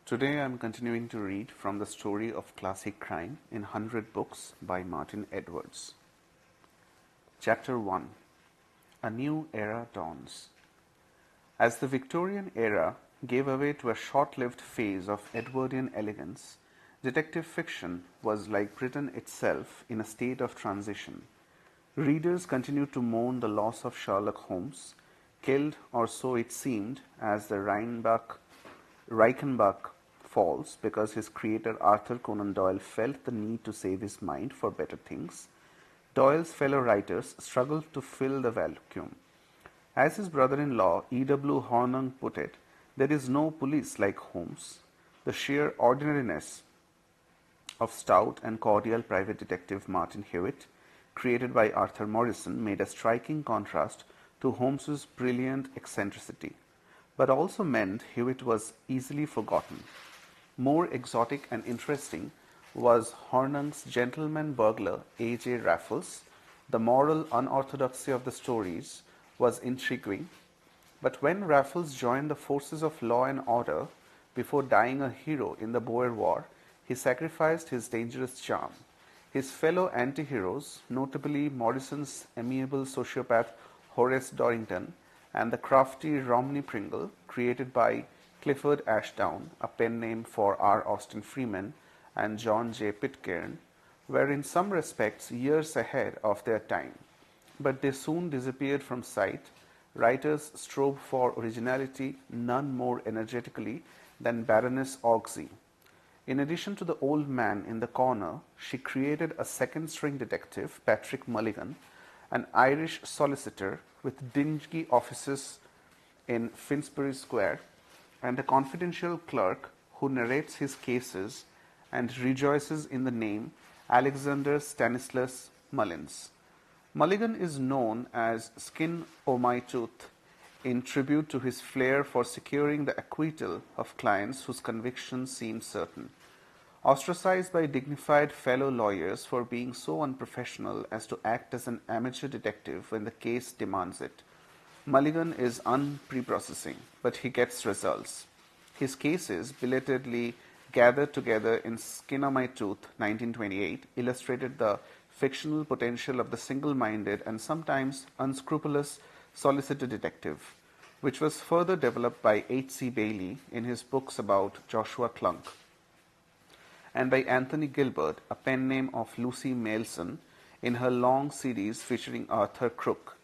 Today I am continuing to read from the story of classic crime in 100 Books by Martin Edwards. Chapter 1. A New Era Dawns. As the Victorian era gave way to a short-lived phase of Edwardian elegance, detective fiction was, like Britain itself, in a state of transition. Readers continued to mourn the loss of Sherlock Holmes, killed, or so it seemed, as the Reichenbach falls because his creator Arthur Conan Doyle felt the need to save his mind for better things. Doyle's fellow writers struggled to fill the vacuum. As his brother-in-law E. W. Hornung put it, there is no police like Holmes. The sheer ordinariness of stout and cordial private detective Martin Hewitt, created by Arthur Morrison, made a striking contrast to Holmes's brilliant eccentricity, but also meant Hewitt was easily forgotten. More exotic and interesting was Hornung's gentleman burglar A. J. Raffles. The moral unorthodoxy of the stories was intriguing, but when Raffles joined the forces of law and order before dying a hero in the Boer War, he sacrificed his dangerous charm. His fellow anti-heroes, notably Morrison's amiable sociopath Horace Dorrington and the crafty Romney Pringle, created by Clifford Ashdown, a pen name for R. Austin Freeman and John J. Pitcairn, were in some respects years ahead of their time. But they soon disappeared from sight. Writers strove for originality none more energetically than Baroness Orczy. In addition to the old man in the corner, she created a second-string detective, Patrick Mulligan, an Irish solicitor with dingy offices in Finsbury Square, and a confidential clerk who narrates his cases and rejoices in the name Alexander Stanislas Mullins. Mulligan is known as Skin o' my tooth in tribute to his flair for securing the acquittal of clients whose convictions seemed certain. Ostracized by dignified fellow lawyers for being so unprofessional as to act as an amateur detective when the case demands it, Mulligan is unprepossessing, but he gets results. His cases, belatedly gathered together in Skin o' My Tooth, 1928, illustrated the fictional potential of the single-minded and sometimes unscrupulous solicitor detective, which was further developed by H. C. Bailey in his books about Joshua Clunk, and by Anthony Gilbert, a pen name of Lucy Mailson, in her long series featuring Arthur Crook.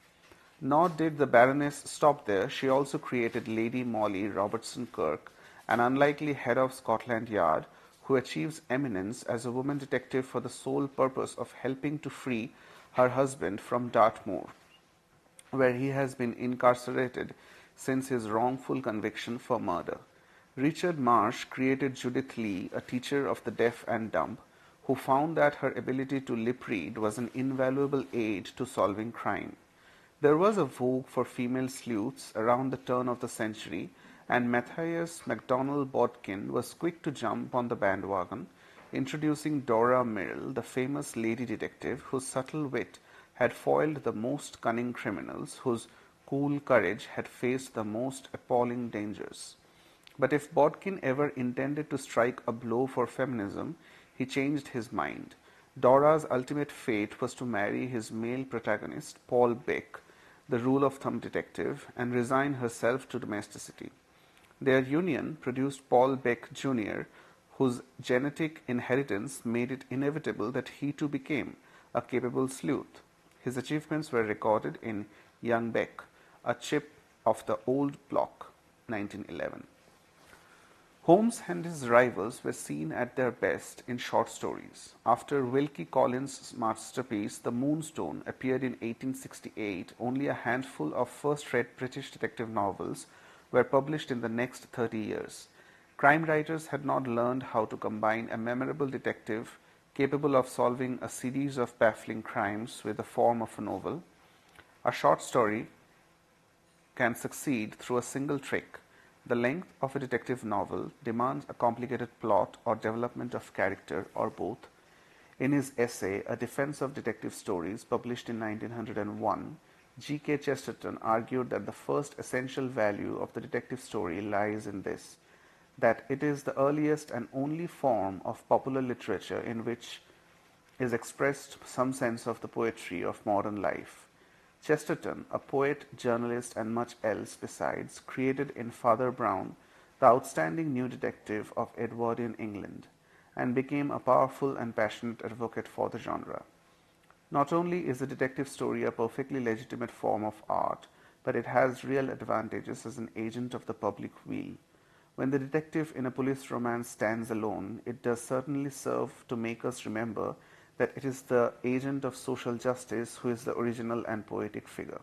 Nor did the Baroness stop there. She also created Lady Molly Robertson Kirk, an unlikely head of Scotland Yard who achieves eminence as a woman detective for the sole purpose of helping to free her husband from Dartmoor, where he has been incarcerated since his wrongful conviction for murder. Richard Marsh created Judith Lee, a teacher of the deaf and dumb, who found that her ability to lip read was an invaluable aid to solving crime. There was a vogue for female sleuths around the turn of the century, and Matthias MacDonald Bodkin was quick to jump on the bandwagon, introducing Dora Merrill, the famous lady detective whose subtle wit had foiled the most cunning criminals, whose cool courage had faced the most appalling dangers. But if Bodkin ever intended to strike a blow for feminism, he changed his mind. Dora's ultimate fate was to marry his male protagonist, Paul Beck, the rule-of-thumb detective, and resign herself to domesticity. Their union produced Paul Beck Jr., whose genetic inheritance made it inevitable that he too became a capable sleuth. His achievements were recorded in Young Beck, a chip of the old block, 1911. Holmes and his rivals were seen at their best in short stories. After Wilkie Collins' masterpiece The Moonstone appeared in 1868, only a handful of first-rate British detective novels were published in the next 30 years. Crime writers had not learned how to combine a memorable detective capable of solving a series of baffling crimes with the form of a novel. A short story can succeed through a single trick. The length of a detective novel demands a complicated plot or development of character, or both. In his essay, A Defense of Detective Stories, published in 1901, G. K. Chesterton argued that the first essential value of the detective story lies in this: that it is the earliest and only form of popular literature in which is expressed some sense of the poetry of modern life. Chesterton, a poet, journalist, and much else besides, created in Father Brown the outstanding new detective of Edwardian England, and became a powerful and passionate advocate for the genre. Not only is the detective story a perfectly legitimate form of art, but it has real advantages as an agent of the public weal. When the detective in a police romance stands alone, it does certainly serve to make us remember that it is the agent of social justice who is the original and poetic figure.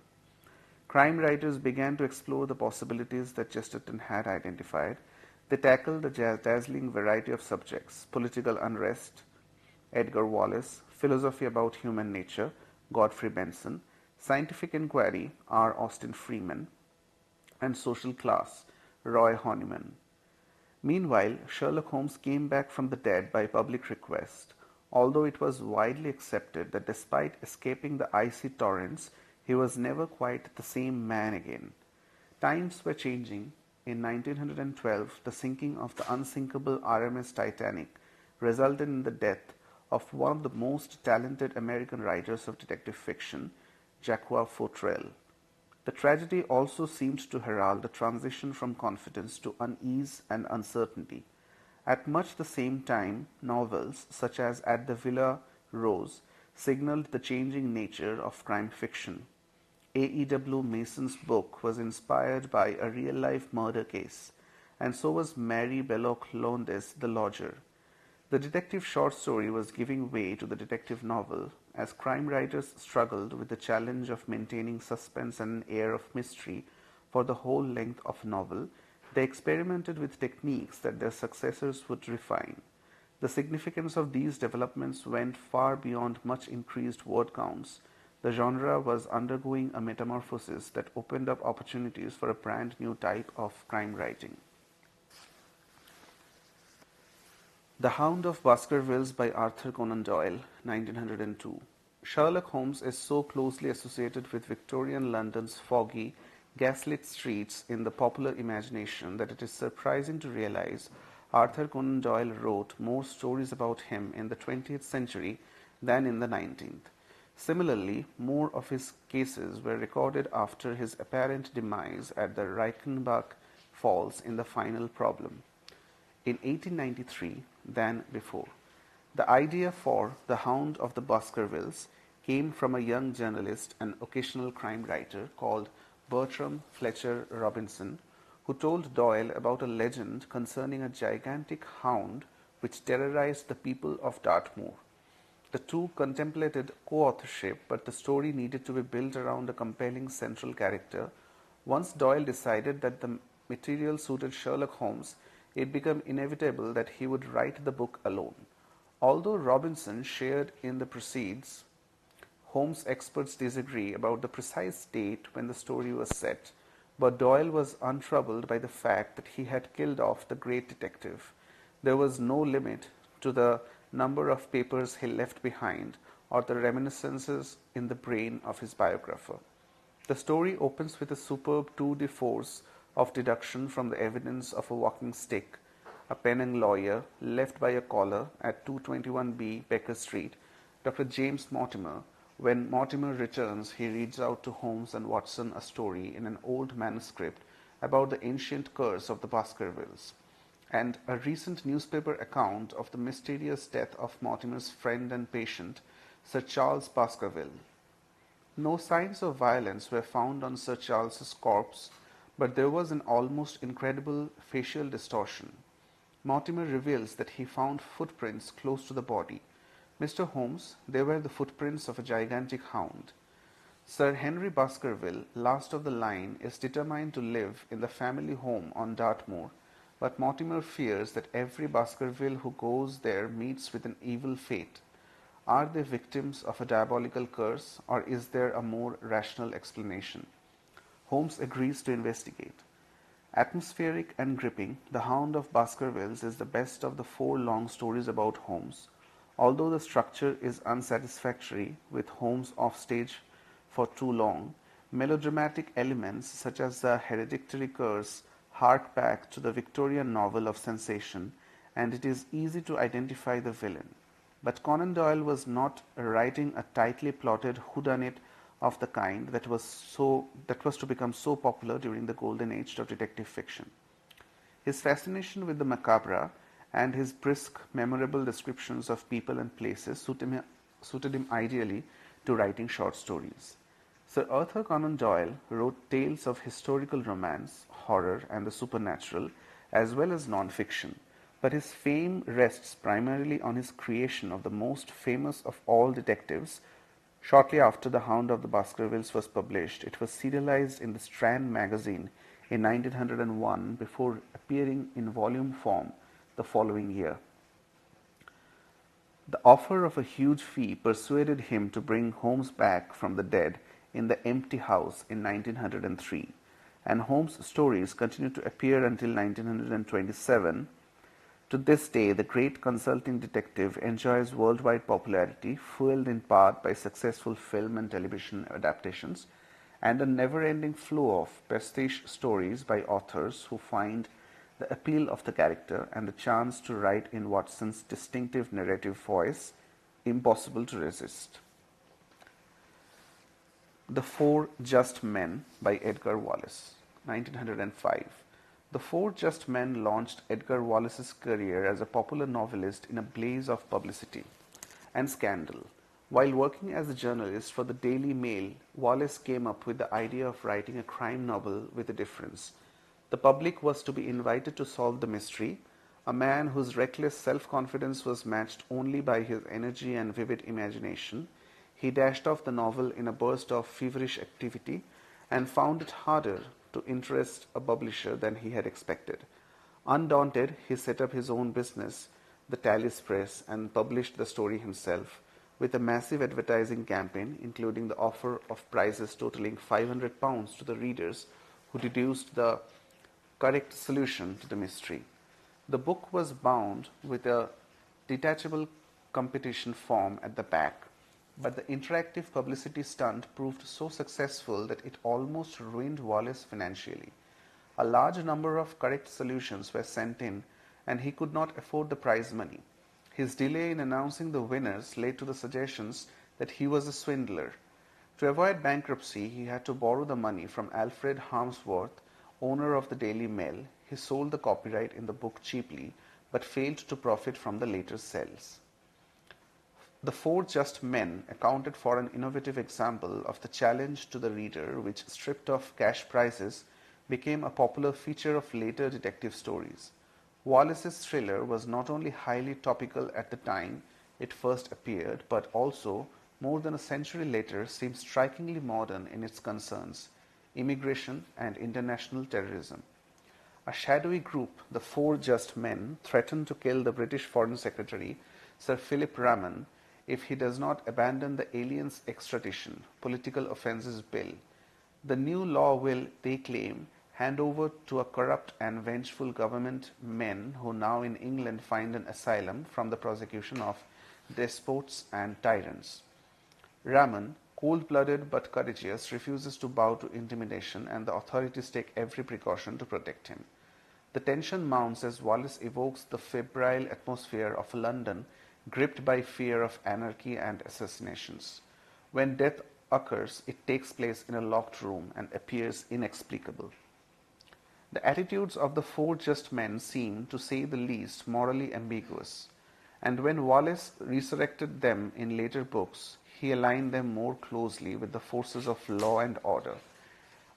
Crime writers began to explore the possibilities that Chesterton had identified. They tackled a dazzling variety of subjects: political unrest, Edgar Wallace; philosophy about human nature, Godfrey Benson; scientific inquiry, R. Austin Freeman; and social class, Roy Honeyman. Meanwhile, Sherlock Holmes came back from the dead by public request, although it was widely accepted that despite escaping the icy torrents, he was never quite the same man again. Times were changing. In 1912, the sinking of the unsinkable RMS Titanic resulted in the death of one of the most talented American writers of detective fiction, Jacques Futrelle. The tragedy also seemed to herald a transition from confidence to unease and uncertainty. At much the same time, novels such as At the Villa Rose signaled the changing nature of crime fiction. A.E.W. Mason's book was inspired by a real-life murder case, and so was Mary Belloc Lowndes' The Lodger. The detective short story was giving way to the detective novel as crime writers struggled with the challenge of maintaining suspense and an air of mystery for the whole length of a novel. They experimented with techniques that their successors would refine. The significance of these developments went far beyond much increased word counts. The genre was undergoing a metamorphosis that opened up opportunities for a brand new type of crime writing. The Hound of Baskervilles by Arthur Conan Doyle, 1902. Sherlock Holmes is so closely associated with Victorian London's foggy, gaslit streets in the popular imagination that it is surprising to realize Arthur Conan Doyle wrote more stories about him in the 20th century than in the 19th. Similarly, more of his cases were recorded after his apparent demise at the Reichenbach Falls in The Final Problem in 1893 than before. The idea for The Hound of the Baskervilles came from a young journalist and occasional crime writer called Bertram Fletcher Robinson, who told Doyle about a legend concerning a gigantic hound which terrorized the people of Dartmoor. The two contemplated co-authorship, but the story needed to be built around a compelling central character. Once Doyle decided that the material suited Sherlock Holmes, it became inevitable that he would write the book alone. Although Robinson shared in the proceeds, Holmes experts disagree about the precise date when the story was set, but Doyle was untroubled by the fact that he had killed off the great detective. There was no limit to the number of papers he left behind or the reminiscences in the brain of his biographer. The story opens with a superb tour de force of deduction from the evidence of a walking stick, a penning lawyer left by a caller at 221B Baker Street, Dr. James Mortimer. When Mortimer returns, he reads out to Holmes and Watson a story in an old manuscript about the ancient curse of the Baskervilles, and a recent newspaper account of the mysterious death of Mortimer's friend and patient, Sir Charles Baskerville. No signs of violence were found on Sir Charles's corpse, but there was an almost incredible facial distortion. Mortimer reveals that he found footprints close to the body. Mr. Holmes, they were the footprints of a gigantic hound. Sir Henry Baskerville, last of the line, is determined to live in the family home on Dartmoor, but Mortimer fears that every Baskerville who goes there meets with an evil fate. Are they victims of a diabolical curse, or is there a more rational explanation? Holmes agrees to investigate. Atmospheric and gripping, The Hound of Baskervilles is the best of the four long stories about Holmes. Although the structure is unsatisfactory, with Holmes offstage for too long, melodramatic elements such as the hereditary curse hark back to the Victorian novel of sensation, and it is easy to identify the villain. But Conan Doyle was not writing a tightly plotted whodunit of the kind that was to become so popular during the golden age of detective fiction. His fascination with the macabre and his brisk, memorable descriptions of people and places suited him ideally to writing short stories. Sir Arthur Conan Doyle wrote tales of historical romance, horror, and the supernatural, as well as non-fiction, but his fame rests primarily on his creation of the most famous of all detectives. Shortly after The Hound of the Baskervilles was published, it was serialized in the Strand magazine in 1901 before appearing in volume form the following year. The offer of a huge fee persuaded him to bring Holmes back from the dead in The Empty House in 1903, and Holmes' stories continued to appear until 1927. To this day, the great consulting detective enjoys worldwide popularity, fueled in part by successful film and television adaptations, and a never-ending flow of prestige stories by authors who find the appeal of the character and the chance to write in Watson's distinctive narrative voice impossible to resist. The Four Just Men by Edgar Wallace, 1905. The Four Just Men launched Edgar Wallace's career as a popular novelist in a blaze of publicity and scandal. While working as a journalist for the Daily Mail, Wallace came up with the idea of writing a crime novel with a difference. The public was to be invited to solve the mystery. A man whose reckless self-confidence was matched only by his energy and vivid imagination, he dashed off the novel in a burst of feverish activity and found it harder to interest a publisher than he had expected. Undaunted, he set up his own business, the Tallis Press, and published the story himself, with a massive advertising campaign, including the offer of prizes totaling £500 to the readers who deduced the correct solution to the mystery. The book was bound with a detachable competition form at the back, but the interactive publicity stunt proved so successful that it almost ruined Wallace financially. A large number of correct solutions were sent in, and he could not afford the prize money. His delay in announcing the winners led to the suggestions that he was a swindler. To avoid bankruptcy, he had to borrow the money from Alfred Harmsworth, owner of the Daily Mail. He sold the copyright in the book cheaply, but failed to profit from the later sales. The Four Just Men accounted for an innovative example of the challenge to the reader, which, stripped of cash prizes, became a popular feature of later detective stories. Wallace's thriller was not only highly topical at the time it first appeared, but also, more than a century later, seems strikingly modern in its concerns: immigration and international terrorism. A shadowy group, the Four Just Men, threaten to kill the British Foreign Secretary, Sir Philip Rahman, if he does not abandon the Aliens Extradition (Political Offences Bill). The new law will, they claim, hand over to a corrupt and vengeful government men who now in England find an asylum from the prosecution of despots and tyrants. Rahman, cold-blooded but courageous, refuses to bow to intimidation, and the authorities take every precaution to protect him. The tension mounts as Wallace evokes the febrile atmosphere of London, gripped by fear of anarchy and assassinations. When death occurs, it takes place in a locked room and appears inexplicable. The attitudes of the Four Just Men seem, to say the least, morally ambiguous, and when Wallace resurrected them in later books, he aligned them more closely with the forces of law and order.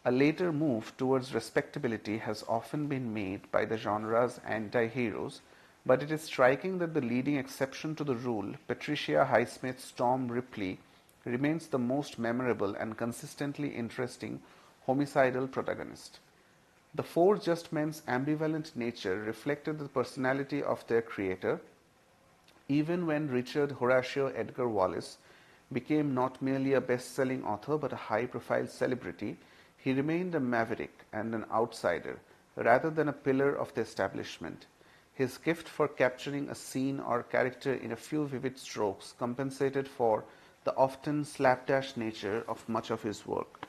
A later move towards respectability has often been made by the genre's anti-heroes, but it is striking that the leading exception to the rule, Patricia Highsmith's Tom Ripley, remains the most memorable and consistently interesting homicidal protagonist. The Four Just Men's ambivalent nature reflected the personality of their creator. Even when Richard Horatio Edgar Wallace became not merely a best-selling author but a high-profile celebrity, he remained a maverick and an outsider, rather than a pillar of the establishment. His gift for capturing a scene or character in a few vivid strokes compensated for the often slapdash nature of much of his work.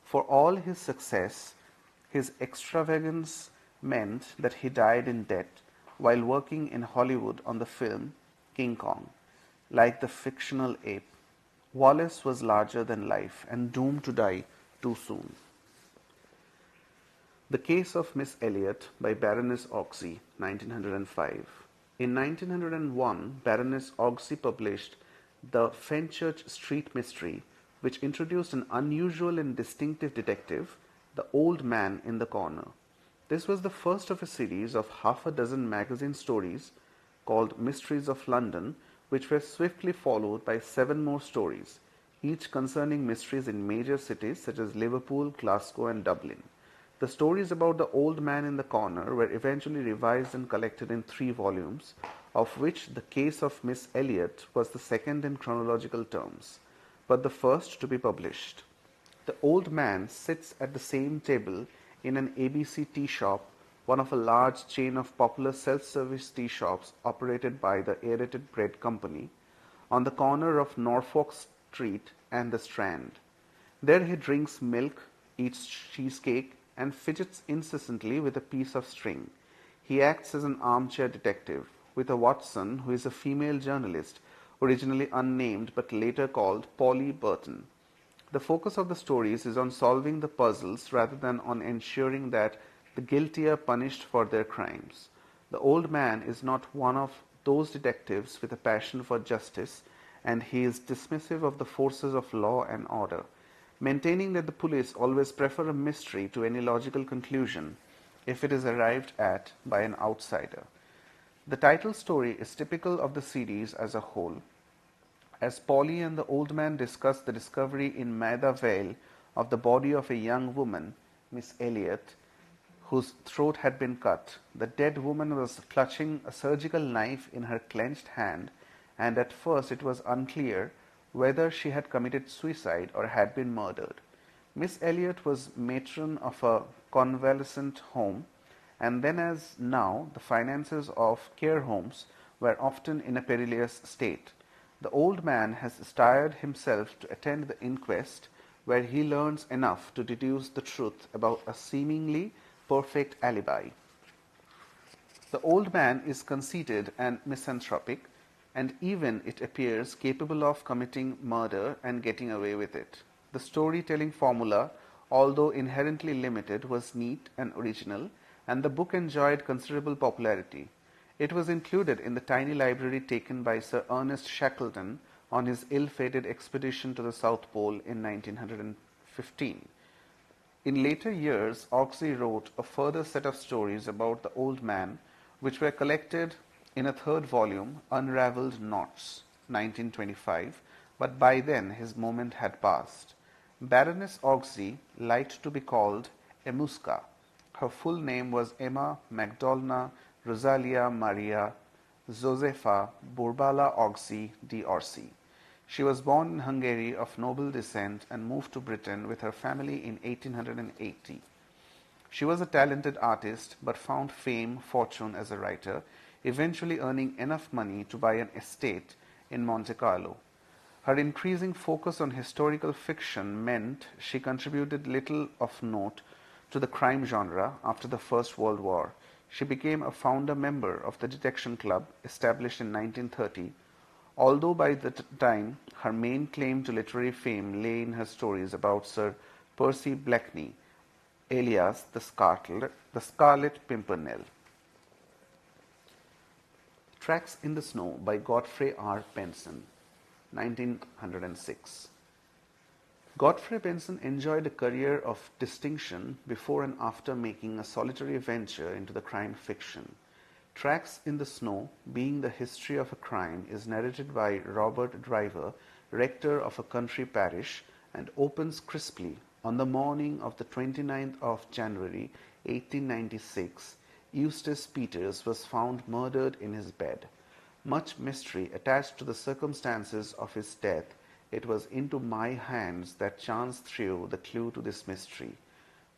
For all his success, his extravagance meant that he died in debt while working in Hollywood on the film King Kong. Like the fictional ape, Wallace was larger than life and doomed to die too soon. The Case of Miss Elliot by Baroness Orczy, 1905. In 1901, Baroness Orczy published The Fenchurch Street Mystery, which introduced an unusual and distinctive detective, the Old Man in the Corner. This was the first of a series of half a dozen magazine stories called Mysteries of London, which were swiftly followed by 7 more stories, each concerning mysteries in major cities such as Liverpool, Glasgow, and Dublin. The stories about the Old Man in the Corner were eventually revised and collected in 3 volumes, of which The Case of Miss Elliot was the second in chronological terms, but the first to be published. The Old Man sits at the same table in an ABC tea shop, one of a large chain of popular self-service tea shops operated by the Aerated Bread Company, on the corner of Norfolk Street and the Strand. There he drinks milk, eats cheesecake, and fidgets incessantly with a piece of string. He acts as an armchair detective, with a Watson who is a female journalist, originally unnamed but later called Polly Burton. The focus of the stories is on solving the puzzles rather than on ensuring that the guilty are punished for their crimes. The Old Man is not one of those detectives with a passion for justice, and he is dismissive of the forces of law and order, maintaining that the police always prefer a mystery to any logical conclusion if it is arrived at by an outsider. The title story is typical of the series as a whole. As Polly and the Old Man discuss the discovery in Maida Vale of the body of a young woman, Miss Elliot, whose throat had been cut, the dead woman was clutching a surgical knife in her clenched hand, and at first it was unclear whether she had committed suicide or had been murdered. Miss Elliot was matron of a convalescent home, and then as now the finances of care homes were often in a perilous state. The Old Man has stired himself to attend the inquest, where he learns enough to deduce the truth about a seemingly perfect alibi. The Old Man is conceited and misanthropic, and even, it appears, capable of committing murder and getting away with it. The storytelling formula, although inherently limited, was neat and original, and the book enjoyed considerable popularity. It was included in the tiny library taken by Sir Ernest Shackleton on his ill-fated expedition to the South Pole in 1915. In later years, Orczy wrote a further set of stories about the Old Man, which were collected in a 3rd volume, Unravelled Knots, 1925, but by then his moment had passed. Baroness Orczy liked to be called Emuska. Her full name was Emma Magdalena Rosalia Maria Josefa Burbala Orczy d'Orczy. She was born in Hungary of noble descent and moved to Britain with her family in 1880. She was a talented artist but found fame, fortune as a writer, eventually earning enough money to buy an estate in Monte Carlo. Her increasing focus on historical fiction meant she contributed little of note to the crime genre after the First World War. She became a founder member of the Detection Club, established in 1930, although by the time her main claim to literary fame lay in her stories about Sir Percy Blakeney, alias the Scarlet Pimpernel. Tracks in the Snow by Godfrey R. Benson, 1906. Godfrey Benson enjoyed a career of distinction before and after making a solitary venture into the crime fiction. Tracks in the Snow, being the history of a crime, is narrated by Robert Driver, rector of a country parish, and opens crisply. On the morning of the 29th of January, 1896, Eustace Peters was found murdered in his bed. Much mystery attached to the circumstances of his death. It was into my hands that chance threw the clue to this mystery.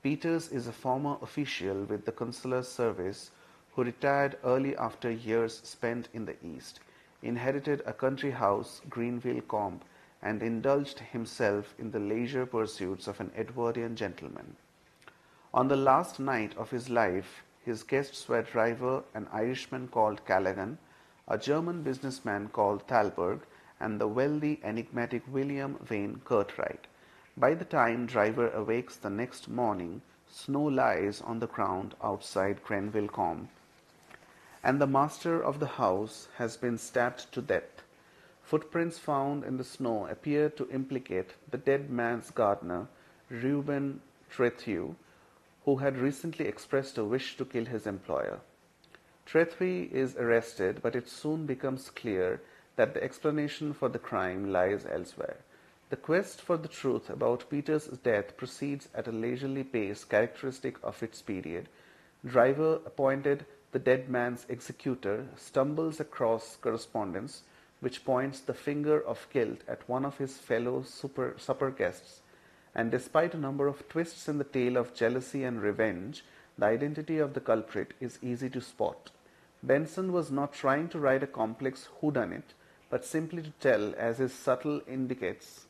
Peters is a former official with the consular service who retired early after years spent in the East, inherited a country house, Greenville Combe, and indulged himself in the leisure pursuits of an Edwardian gentleman. On the last night of his life, His guests were Driver, an Irishman called Callaghan, a German businessman called Thalberg, and the wealthy, enigmatic William Vane Cartwright. By the time Driver awakes the next morning, snow lies on the ground outside Grenville Combe, and the master of the house has been stabbed to death. Footprints found in the snow appear to implicate the dead man's gardener, Reuben Trethewey, who had recently expressed a wish to kill his employer. Trethewey is arrested, but it soon becomes clear that the explanation for the crime lies elsewhere. The quest for the truth about Peter's death proceeds at a leisurely pace characteristic of its period. Driver, appointed the dead man's executor, stumbles across correspondence which points the finger of guilt at one of his fellow supper guests, and despite a number of twists in the tale of jealousy and revenge, the identity of the culprit is easy to spot. Benson was not trying to write a complex whodunit, but simply to tell, as his subtitle indicates,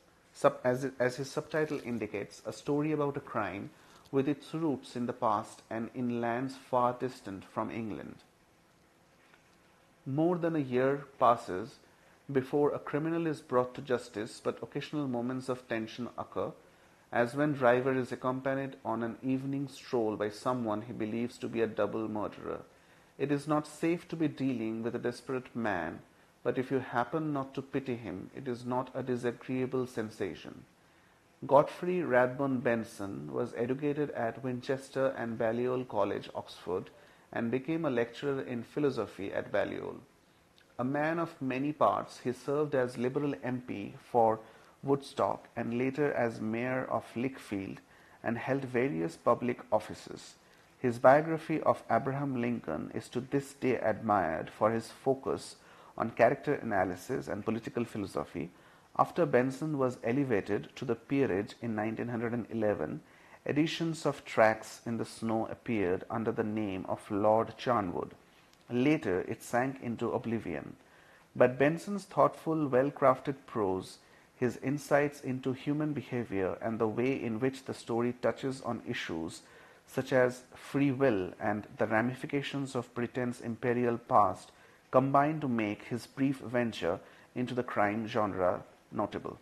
a story about a crime with its roots in the past and in lands far distant from England. More than a year passes before a criminal is brought to justice, but occasional moments of tension occur, as when Driver is accompanied on an evening stroll by someone he believes to be a double murderer. It is not safe to be dealing with a desperate man, but if you happen not to pity him, it is not a disagreeable sensation. Godfrey Rathbone Benson was educated at Winchester and Balliol College, Oxford, and became a lecturer in philosophy at Balliol. A man of many parts, he served as Liberal MP for Woodstock and later as Mayor of Lichfield, and held various public offices. His biography of Abraham Lincoln is to this day admired for his focus on character analysis and political philosophy. After Benson was elevated to the peerage in 1911, editions of Tracks in the Snow appeared under the name of Lord Charnwood. Later it sank into oblivion. But Benson's thoughtful, well-crafted prose, his insights into human behavior, and the way in which the story touches on issues such as free will and the ramifications of Britain's imperial past combine to make his brief venture into the crime genre notable.